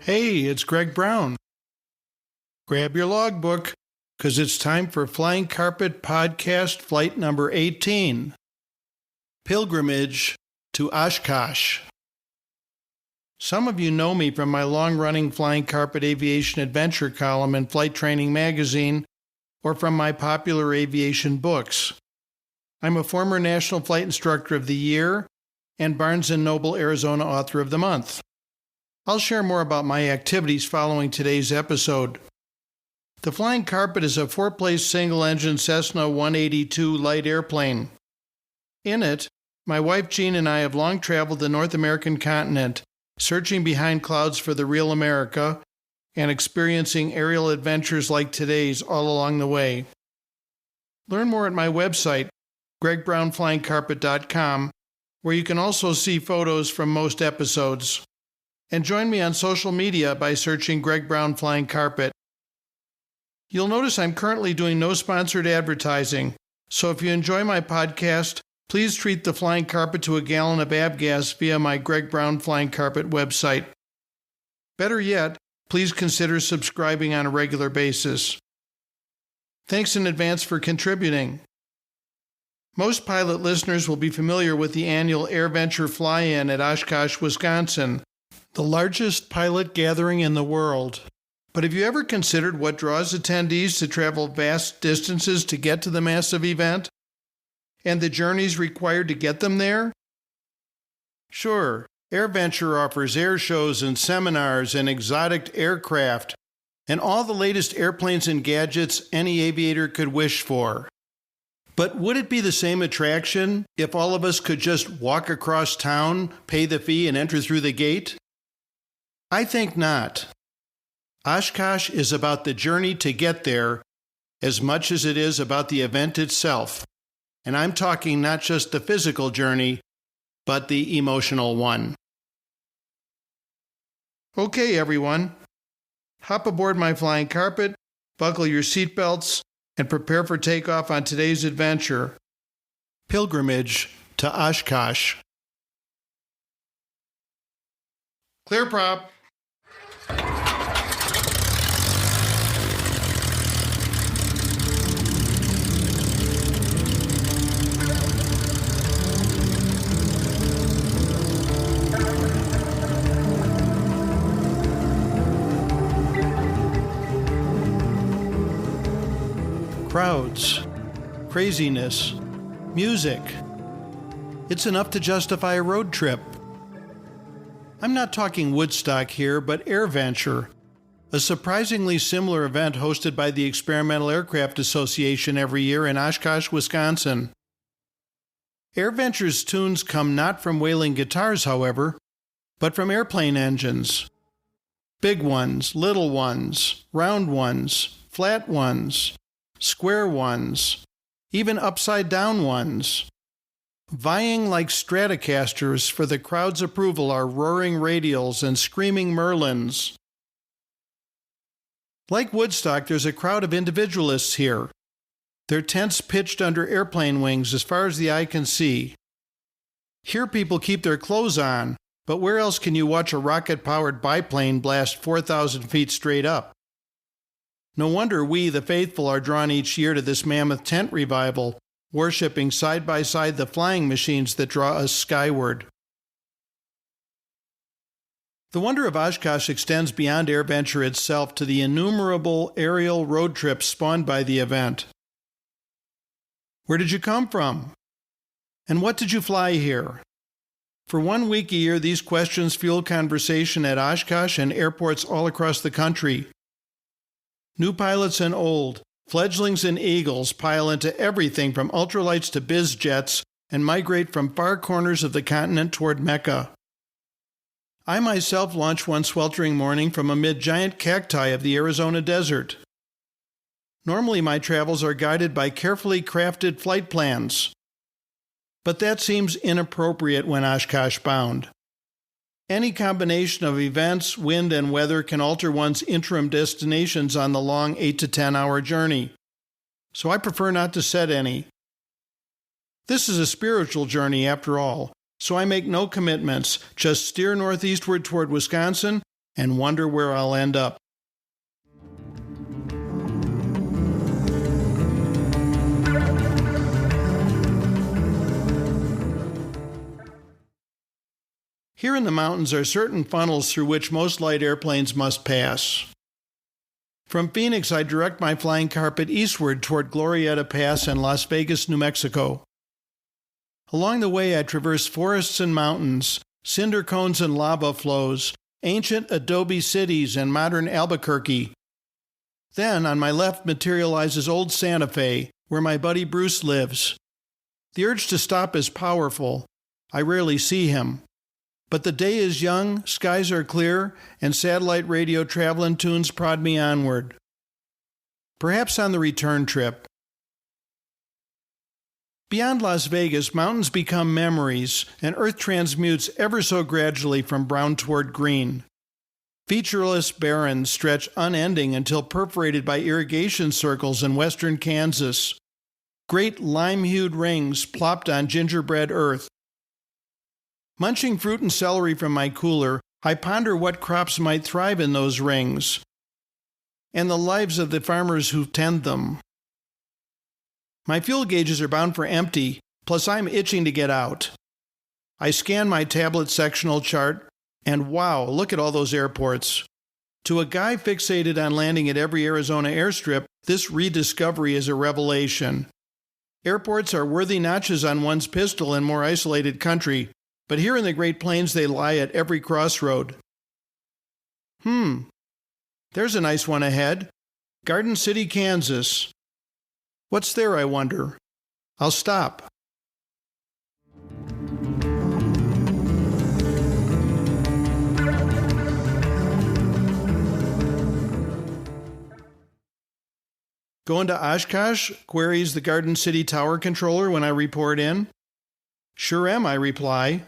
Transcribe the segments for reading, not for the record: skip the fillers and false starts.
Hey, it's Greg Brown. Grab your logbook, because it's time for Flying Carpet Podcast Flight number 18. Pilgrimage to Oshkosh. Some of you know me from my long-running Flying Carpet Aviation Adventure column in Flight Training magazine, or from my popular aviation books. I'm a former National Flight Instructor of the Year and Barnes & Noble Arizona Author of the Month. I'll share more about my activities following today's episode. The Flying Carpet is a 4-place single-engine Cessna 182 light airplane. In it, my wife Jean and I have long traveled the North American continent, searching behind clouds for the real America and experiencing aerial adventures like today's all along the way. Learn more at my website, gregbrownflyingcarpet.com, where you can also see photos from most episodes. And join me on social media by searching Greg Brown Flying Carpet. You'll notice I'm currently doing no sponsored advertising, so if you enjoy my podcast, please treat the Flying Carpet to a gallon of avgas via my Greg Brown Flying Carpet website. Better yet, please consider subscribing on a regular basis. Thanks in advance for contributing. Most pilot listeners will be familiar with the annual AirVenture fly-in at Oshkosh, Wisconsin, the largest pilot gathering in the world. But have you ever considered what draws attendees to travel vast distances to get to the massive event? And the journeys required to get them there? Sure, AirVenture offers air shows and seminars and exotic aircraft, and all the latest airplanes and gadgets any aviator could wish for. But would it be the same attraction if all of us could just walk across town, pay the fee, and enter through the gate? I think not. Oshkosh is about the journey to get there as much as it is about the event itself. And I'm talking not just the physical journey, but the emotional one. Okay, everyone. Hop aboard my Flying Carpet, buckle your seatbelts, and prepare for takeoff on today's adventure. Pilgrimage to Oshkosh. Clear prop. Crowds, craziness, music. It's enough to justify a road trip. I'm not talking Woodstock here, but AirVenture, a surprisingly similar event hosted by the Experimental Aircraft Association every year in Oshkosh, Wisconsin. AirVenture's tunes come not from wailing guitars, however, but from airplane engines. Big ones, little ones, round ones, flat ones, square ones, even upside-down ones. Vying like Stratocasters for the crowd's approval are roaring radials and screaming Merlins. Like Woodstock, there's a crowd of individualists here. Their tents pitched under airplane wings as far as the eye can see. Here people keep their clothes on, but where else can you watch a rocket-powered biplane blast 4,000 feet straight up? No wonder we, the faithful, are drawn each year to this mammoth tent revival, worshipping side by side the flying machines that draw us skyward. The wonder of Oshkosh extends beyond AirVenture itself to the innumerable aerial road trips spawned by the event. Where did you come from? And what did you fly here? For 1 week a year, these questions fuel conversation at Oshkosh and airports all across the country. New pilots and old, fledglings and eagles pile into everything from ultralights to biz jets and migrate from far corners of the continent toward Mecca. I myself launched one sweltering morning from amid giant cacti of the Arizona desert. Normally my travels are guided by carefully crafted flight plans. But that seems inappropriate when Oshkosh bound. Any combination of events, wind, and weather can alter one's interim destinations on the long 8 to 10 hour journey. So I prefer not to set any. This is a spiritual journey after all, so I make no commitments, just steer northeastward toward Wisconsin and wonder where I'll end up. Here in the mountains are certain funnels through which most light airplanes must pass. From Phoenix, I direct my flying carpet eastward toward Glorieta Pass in Las Vegas, New Mexico. Along the way, I traverse forests and mountains, cinder cones and lava flows, ancient adobe cities and modern Albuquerque. Then, on my left materializes old Santa Fe, where my buddy Bruce lives. The urge to stop is powerful. I rarely see him. But the day is young, skies are clear, and satellite radio traveling tunes prod me onward. Perhaps on the return trip. Beyond Las Vegas, mountains become memories, and Earth transmutes ever so gradually from brown toward green. Featureless barrens stretch unending until perforated by irrigation circles in western Kansas. Great lime-hued rings plopped on gingerbread earth. Munching fruit and celery from my cooler, I ponder what crops might thrive in those rings, and the lives of the farmers who tend them. My fuel gauges are bound for empty, plus I'm itching to get out. I scan my tablet sectional chart, and wow, look at all those airports. To a guy fixated on landing at every Arizona airstrip, this rediscovery is a revelation. Airports are worthy notches on one's pistol in more isolated country, but here in the Great Plains they lie at every crossroad. There's a nice one ahead. Garden City, Kansas. What's there, I wonder? I'll stop. Going to Oshkosh? Queries the Garden City Tower controller when I report in. Sure am, I reply.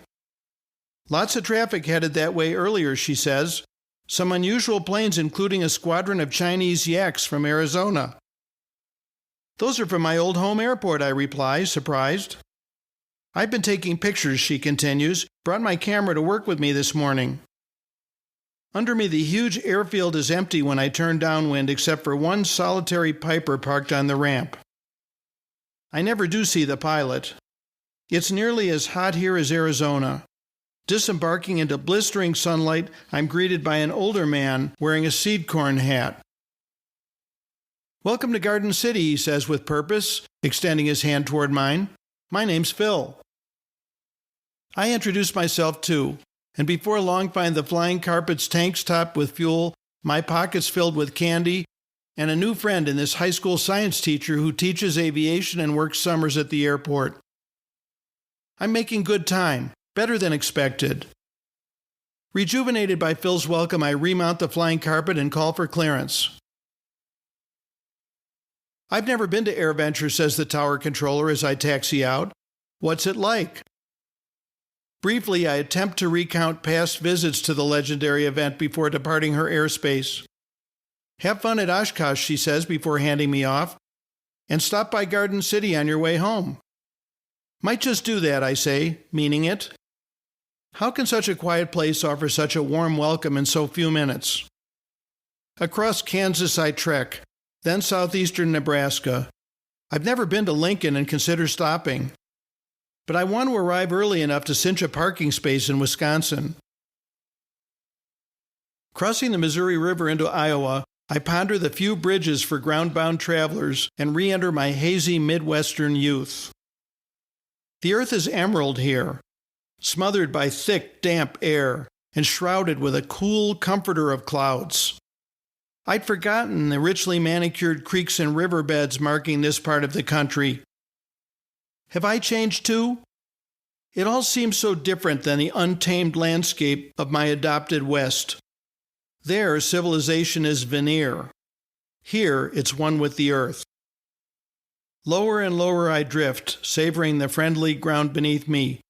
Lots of traffic headed that way earlier, she says. Some unusual planes, including a squadron of Chinese yaks from Arizona. Those are from my old home airport, I reply, surprised. I've been taking pictures, she continues. Brought my camera to work with me this morning. Under me, the huge airfield is empty when I turn downwind, except for one solitary Piper parked on the ramp. I never do see the pilot. It's nearly as hot here as Arizona. Disembarking into blistering sunlight, I'm greeted by an older man wearing a seed corn hat. Welcome to Garden City, he says with purpose, extending his hand toward mine. My name's Phil. I introduce myself too, and before long find the flying carpet's tanks topped with fuel, my pockets filled with candy, and a new friend in this high school science teacher who teaches aviation and works summers at the airport. I'm making good time. Better than expected. Rejuvenated by Phil's welcome, I remount the flying carpet and call for clearance. I've never been to AirVenture, says the tower controller as I taxi out. What's it like? Briefly, I attempt to recount past visits to the legendary event before departing her airspace. Have fun at Oshkosh, she says before handing me off, and stop by Garden City on your way home. Might just do that, I say, meaning it. How can such a quiet place offer such a warm welcome in so few minutes? Across Kansas I trek, then southeastern Nebraska. I've never been to Lincoln and consider stopping. But I want to arrive early enough to cinch a parking space in Wisconsin. Crossing the Missouri River into Iowa, I ponder the few bridges for ground-bound travelers and re-enter my hazy Midwestern youth. The earth is emerald here, smothered by thick, damp air and shrouded with a cool comforter of clouds. I'd forgotten the richly manicured creeks and riverbeds marking this part of the country. Have I changed too? It all seems so different than the untamed landscape of my adopted West. There, civilization is veneer. Here, it's one with the earth. Lower and lower I drift, savoring the friendly ground beneath me.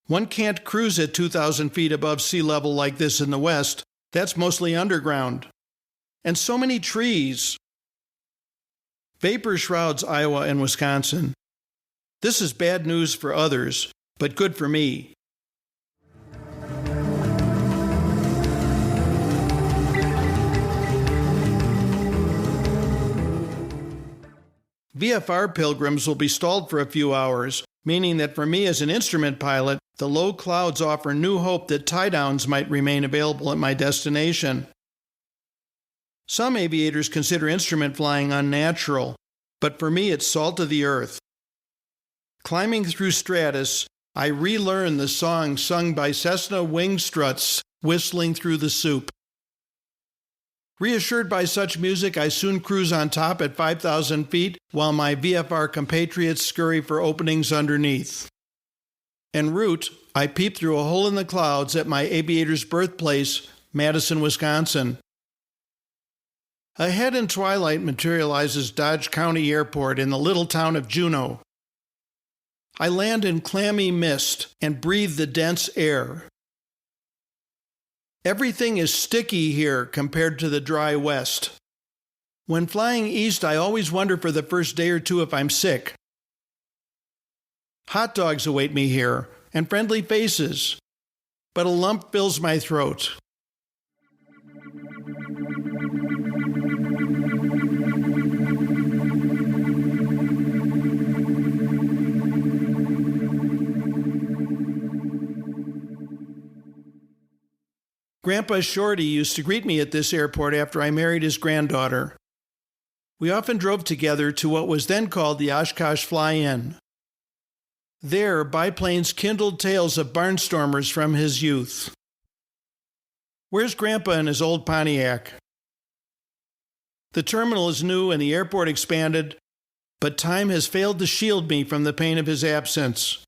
One can't cruise at 2,000 feet above sea level like this in the West. That's mostly underground. And so many trees. Vapor shrouds Iowa and Wisconsin. This is bad news for others, but good for me. VFR pilgrims will be stalled for a few hours, meaning that for me as an instrument pilot, the low clouds offer new hope that tie-downs might remain available at my destination. Some aviators consider instrument flying unnatural, but for me it's salt of the earth. Climbing through stratus, I relearn the song sung by Cessna wing struts whistling through the soup. Reassured by such music, I soon cruise on top at 5,000 feet while my VFR compatriots scurry for openings underneath. En route, I peep through a hole in the clouds at my aviator's birthplace, Madison, Wisconsin. Ahead in twilight materializes Dodge County Airport in the little town of Juneau. I land in clammy mist and breathe the dense air. Everything is sticky here compared to the dry west. When flying east, I always wonder for the first day or two if I'm sick. Hot dogs await me here, and friendly faces, but a lump fills my throat. Grandpa Shorty used to greet me at this airport after I married his granddaughter. We often drove together to what was then called the Oshkosh Fly-In. There, biplanes kindled tales of barnstormers from his youth. Where's Grandpa and his old Pontiac? The terminal is new and the airport expanded, but time has failed to shield me from the pain of his absence.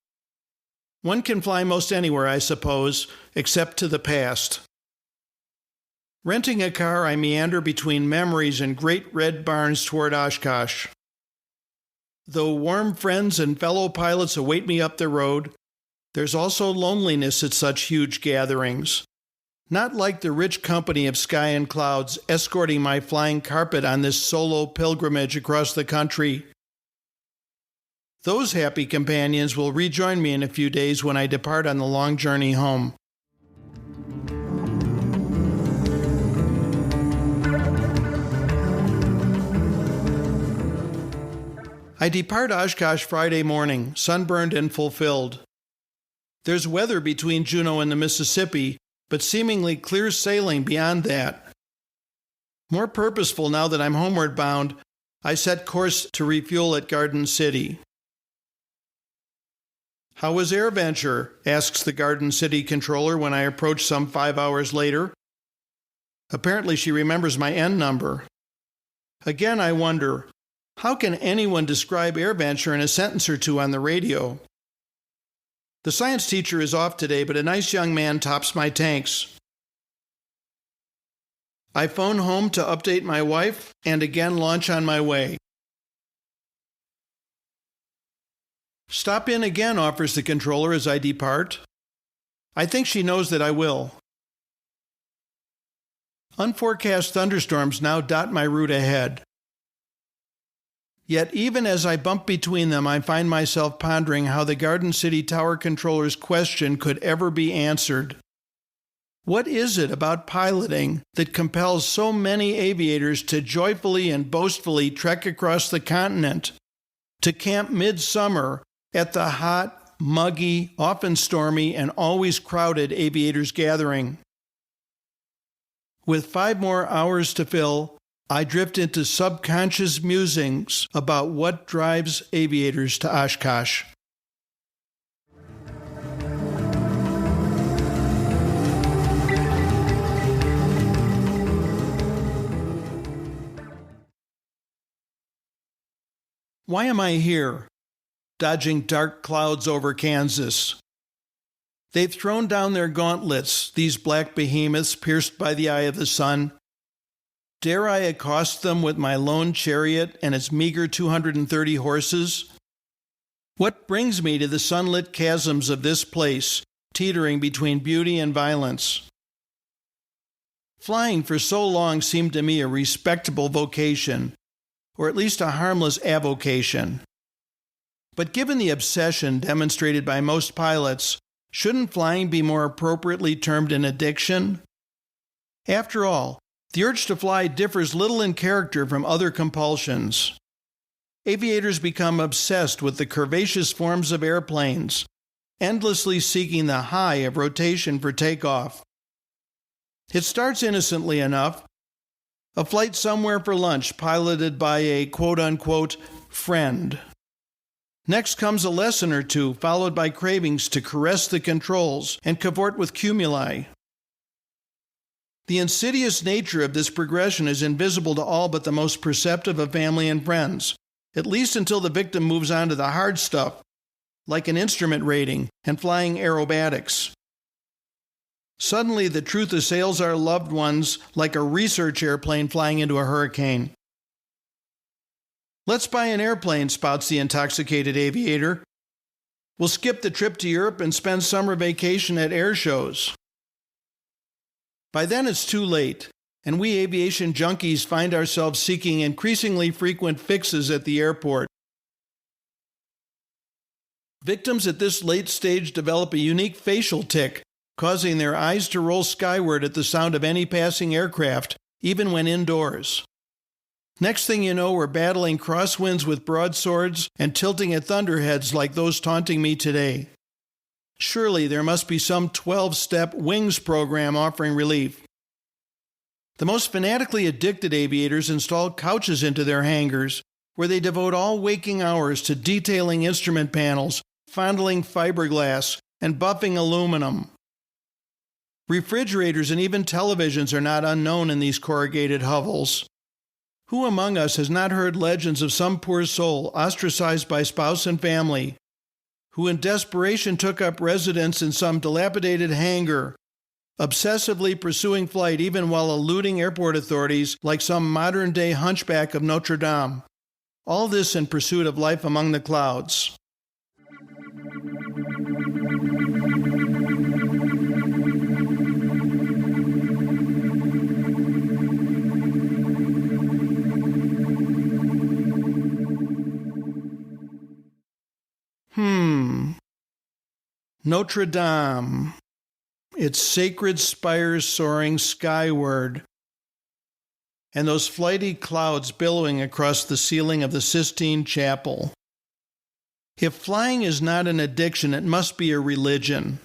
One can fly most anywhere, I suppose, except to the past. Renting a car, I meander between memories and great red barns toward Oshkosh. Though warm friends and fellow pilots await me up the road, there's also loneliness at such huge gatherings. Not like the rich company of sky and clouds escorting my flying carpet on this solo pilgrimage across the country. Those happy companions will rejoin me in a few days when I depart on the long journey home. I depart Oshkosh Friday morning, sunburned and fulfilled. There's weather between Juneau and the Mississippi, but seemingly clear sailing beyond that. More purposeful now that I'm homeward bound, I set course to refuel at Garden City. "How was AirVenture?" asks the Garden City controller when I approach some 5 hours later. Apparently she remembers my N number. Again, I wonder, how can anyone describe AirVenture in a sentence or two on the radio? The science teacher is off today, but a nice young man tops my tanks. I phone home to update my wife and again launch on my way. "Stop in again," offers the controller as I depart. I think she knows that I will. Unforecast thunderstorms now dot my route ahead. Yet even as I bump between them, I find myself pondering how the Garden City Tower controller's question could ever be answered. What is it about piloting that compels so many aviators to joyfully and boastfully trek across the continent, to camp midsummer at the hot, muggy, often stormy, and always crowded aviators' gathering? With 5 more hours to fill, I drift into subconscious musings about what drives aviators to Oshkosh. Why am I here, dodging dark clouds over Kansas? They've thrown down their gauntlets, these black behemoths pierced by the eye of the sun. Dare I accost them with my lone chariot and its meager 230 horses? What brings me to the sunlit chasms of this place, teetering between beauty and violence? Flying for so long seemed to me a respectable vocation, or at least a harmless avocation. But given the obsession demonstrated by most pilots, shouldn't flying be more appropriately termed an addiction? After all, the urge to fly differs little in character from other compulsions. aviators become obsessed with the curvaceous forms of airplanes, endlessly seeking the high of rotation for takeoff. It starts innocently enough, a flight somewhere for lunch piloted by a quote-unquote friend. Next comes a lesson or two, followed by cravings to caress the controls and cavort with cumuli. The insidious nature of this progression is invisible to all but the most perceptive of family and friends, at least until the victim moves on to the hard stuff, like an instrument rating and flying aerobatics. Suddenly, the truth assails our loved ones like a research airplane flying into a hurricane. "Let's buy an airplane," spouts the intoxicated aviator. "We'll skip the trip to Europe and spend summer vacation at airshows." By then it's too late, and we aviation junkies find ourselves seeking increasingly frequent fixes at the airport. Victims at this late stage develop a unique facial tic, causing their eyes to roll skyward at the sound of any passing aircraft, even when indoors. Next thing you know, we're battling crosswinds with broadswords and tilting at thunderheads like those taunting me today. Surely there must be some 12-step wings program offering relief. The most fanatically addicted aviators install couches into their hangars, where they devote all waking hours to detailing instrument panels, fondling fiberglass, and buffing aluminum. Refrigerators and even televisions are not unknown in these corrugated hovels. Who among us has not heard legends of some poor soul ostracized by spouse and family, who in desperation took up residence in some dilapidated hangar, obsessively pursuing flight even while eluding airport authorities like some modern-day hunchback of Notre Dame? All this in pursuit of life among the clouds. Notre Dame, its sacred spires soaring skyward, and those flighty clouds billowing across the ceiling of the Sistine Chapel. If flying is not an addiction, it must be a religion.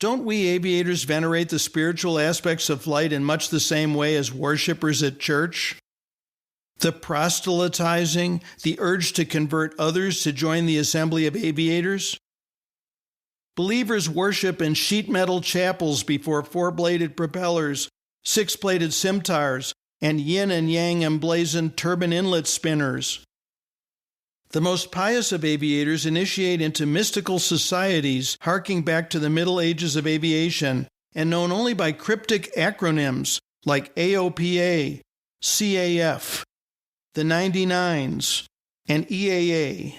Don't we aviators venerate the spiritual aspects of flight in much the same way as worshippers at church? The proselytizing, the urge to convert others to join the assembly of aviators? Believers worship in sheet metal chapels before four-bladed propellers, six-bladed scimitars, and yin and yang emblazoned turbine inlet spinners. The most pious of aviators initiate into mystical societies harking back to the Middle Ages of aviation and known only by cryptic acronyms like AOPA, CAF, the 99s, and EAA.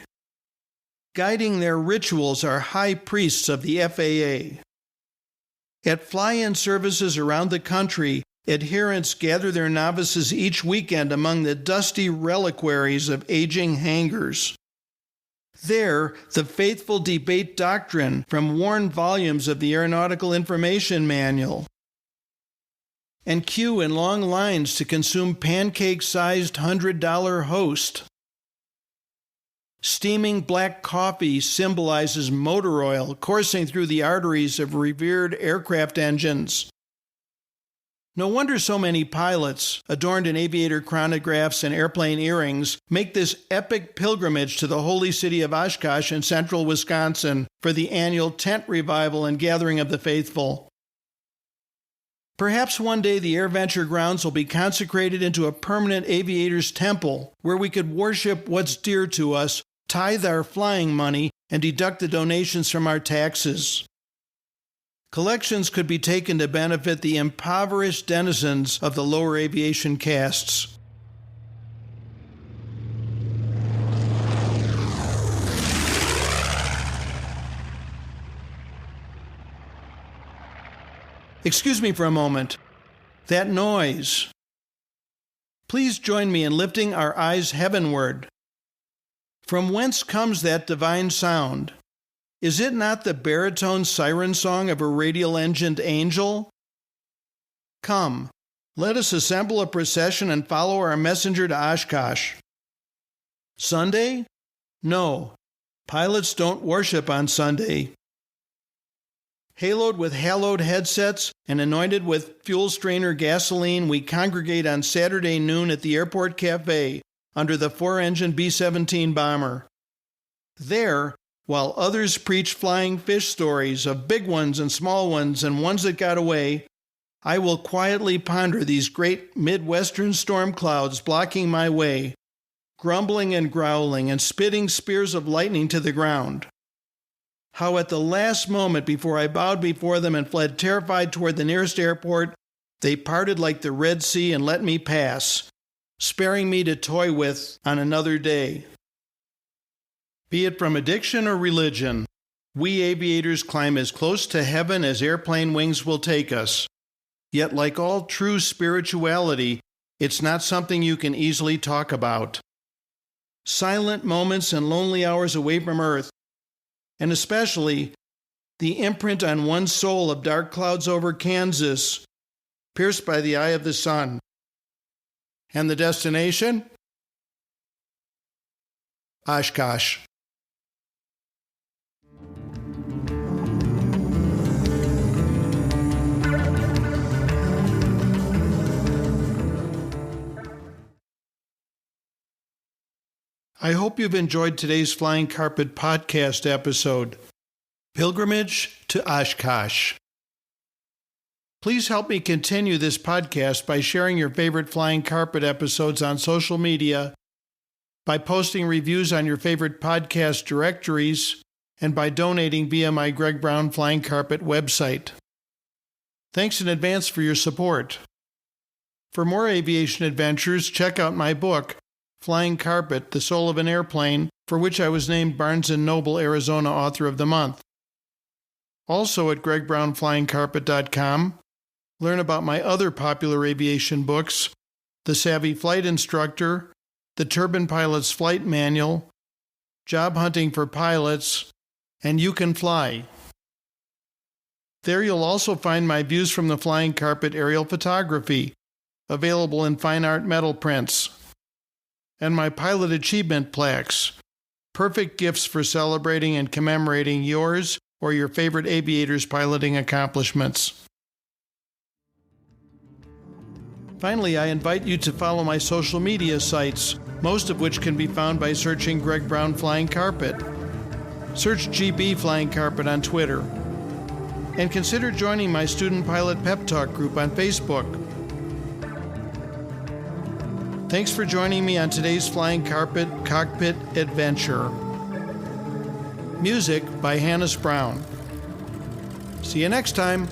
Guiding their rituals are high priests of the FAA. At fly-in services around the country, adherents gather their novices each weekend among the dusty reliquaries of aging hangars. There, the faithful debate doctrine from worn volumes of the Aeronautical Information Manual, and queue in long lines to consume pancake-sized $100 host. Steaming black coffee symbolizes motor oil coursing through the arteries of revered aircraft engines. No wonder so many pilots, adorned in aviator chronographs and airplane earrings, make this epic pilgrimage to the holy city of Oshkosh in central Wisconsin for the annual tent revival and gathering of the faithful. Perhaps one day the AirVenture grounds will be consecrated into a permanent aviator's temple where we could worship what's dear to us, tithe our flying money, and deduct the donations from our taxes. Collections could be taken to benefit the impoverished denizens of the lower aviation castes. Excuse me for a moment. That noise. Please join me in lifting our eyes heavenward. From whence comes that divine sound? Is it not the baritone siren song of a radial-engined angel? Come, let us assemble a procession and follow our messenger to Oshkosh. Sunday? No. Pilots don't worship on Sunday. Haloed with hallowed headsets and anointed with fuel strainer gasoline, we congregate on Saturday noon at the airport cafe under the 4-engine B-17 bomber. There, while others preach flying fish stories of big ones and small ones and ones that got away, I will quietly ponder these great Midwestern storm clouds blocking my way, grumbling and growling and spitting spears of lightning to the ground. How at the last moment before I bowed before them and fled terrified toward the nearest airport, they parted like the Red Sea and let me pass, sparing me to toy with on another day. Be it from addiction or religion, we aviators climb as close to heaven as airplane wings will take us. Yet like all true spirituality, it's not something you can easily talk about. Silent moments and lonely hours away from Earth, and especially the imprint on one's soul of dark clouds over Kansas, pierced by the eye of the sun. And the destination? Oshkosh. I hope you've enjoyed today's Flying Carpet podcast episode, Pilgrimage to Oshkosh. Please help me continue this podcast by sharing your favorite Flying Carpet episodes on social media, by posting reviews on your favorite podcast directories, and by donating via my Greg Brown Flying Carpet website. Thanks in advance for your support. For more aviation adventures, check out my book, Flying Carpet, The Soul of an Airplane, for which I was named Barnes & Noble Arizona Author of the Month. Also at gregbrownflyingcarpet.com, learn about my other popular aviation books, The Savvy Flight Instructor, The Turbine Pilot's Flight Manual, Job Hunting for Pilots, and You Can Fly. There you'll also find my views from the Flying Carpet aerial photography, available in fine art metal prints, and my pilot achievement plaques, perfect gifts for celebrating and commemorating yours or your favorite aviator's piloting accomplishments. Finally, I invite you to follow my social media sites, most of which can be found by searching Greg Brown Flying Carpet. Search GB Flying Carpet on Twitter. And consider joining my Student Pilot Pep Talk group on Facebook. Thanks for joining me on today's Flying Carpet Cockpit Adventure. Music by Hannes Brown. See you next time.